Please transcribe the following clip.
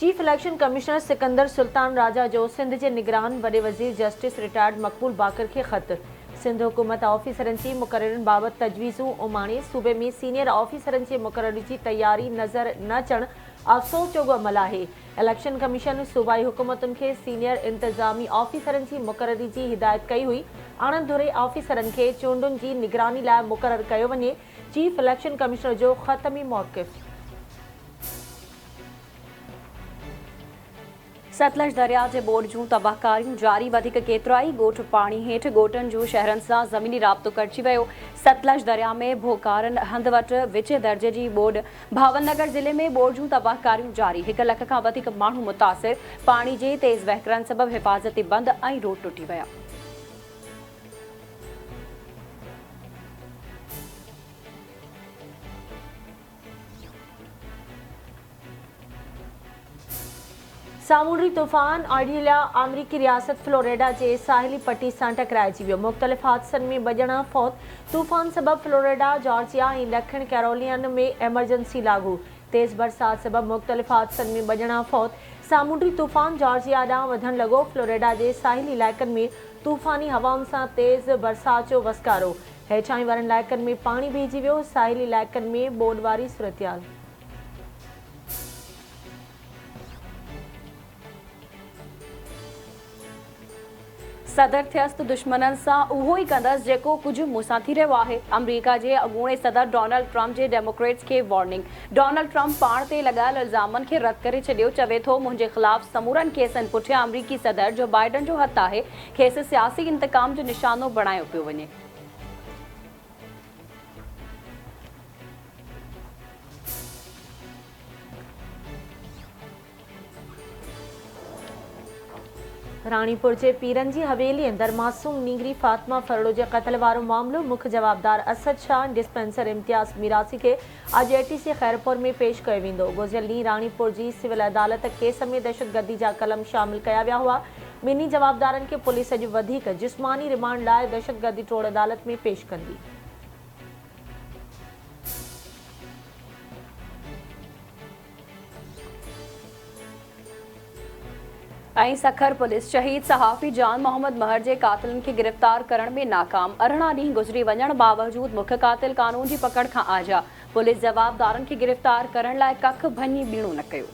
Chief election commissioner Sikandar Sultan Raja जो सिंध के निगरान वॾे वज़ीर जस्टिस रिटायर्ड मक़बूल बाकर के ख़त। सिंध हुकूमत ऑफिसरनि जी मुक़ररनि बाबति तजवीज़ूं उमाणे सूबे में सीनियर ऑफिसरनि जे मुक़ररी की तैयारी नज़र न अचणु अफ़सोस जोॻो अमल आहे। इलेक्शन कमीशन सूबाई हुकूमतुनि खे सीनियर इंतज़ामी ऑफिसरनि जी मुक़ररी की हिदायत कई हुई। अणधुरे ऑफिसरनि खे चूंडुनि की निगरानी लाइ मुक़ररु कयो वञे। चीफ इलेक्शन कमिश्नर जो ख़तमी मौक़िफ़। सतलज दरिया के बोर्ड जूं तबाहकारियूं जारी। वधिक केतिराई ॻोठ पाणी हेठि ॻोठनि जूं शहरनि सां ज़मीनी राब्तो कटिजी वियो। सतलज दरिया में भोकारन हंध वटि विचे दर्जे जी बोर्ड। भावनगर ज़िले में बोर्ड जूं तबाहकारियूं जारी। 1 लख खां वधीक माण्हू मुतासिर। पाणी जे तेज़ वहिकरण सबबि हिफ़ाज़ती बंद ऐं रोड टुटी विया। सामूंडी तूफ़ान आइडिया अमरीकी रियासत फ्लोरिडा के साहिली पट्टी से टकराइजी वियो। मुख़्तलिफ़ हादसनि में 2 ॼणा फौत। तूफ़ान सबब फ्लोरिडा, जॉर्जिया और ॾखण कैरोलिना में एमरजेंसी लागू। तेज़ बरसात सबब मुख़्तलिफ़ हादसनि में 2 ॼणा फौत। सामूंडी तूफ़ान जॉर्जिया ॾांहुं वधण लॻो। फ्लोरिडा के साहिली इलाइक़नि में तूफ़ानी हवाउनि सां तेज़ बरसात जो वसकारो। हेठाहीं वारनि इलाइक़नि में पाणी भीजी वियो। साहिली इलाइक़नि में ॿोॾि वारी सूरतहाल। सदर थियसि त दुश्मननि सां उहो ई कंदसि जेको कुझु मूंसां थी रहियो आहे। अमरीका जे अॻूणे सदर डोनाल्ड ट्रम्प जे डेमोक्रेट्स खे वार्निंग। डोनाल्ड ट्रम्प पाण ते लॻायल इल्ज़ामनि खे रद्द करे छॾियो। चवे थो मुंहिंजे ख़िलाफ़ समूरनि केसनि पुठियां अमरीकी सदर जो बाइडन जो हथु आहे। खेसि सियासी इंतकाम जो निशानो बणायो पियो वञे। रानीपुर के पीरन की हवेली अंदर मासूम नीगरी फातिमा फरड़ो के कत्ल वारो मामलो। मुख्य जवाबदार असद शाह डिस्पेंसर इम्तियाज़ मिरासी के अज एटीसी खैरपुर में पेश किया वेंदो। गुज़िरियल ॾींहुं रानीपुर की सिविल अदालत केस में दहशतगर्दी जा कलम शामिल किया विया हुआ। ॿिन्ही जवाबदारनि खे पुलिस अॼु वधीक जिस्मानी रिमांड लाइ दहशतगर्दी टोड़ अदालत में पेश कंदी। सखर पुलिस शहीद सहाफ़ी जान मोहम्मद महर के कातिलन के गिरफ्तार करण में नाकाम। 18 ॾींहं गुज़री वञण बावजूद मुख्य कातिल कानून की पकड़ खां आजा। पुलिस जवाबदारनि के गिरफ्तार करण लाइ कख भञी बीणो न कयो।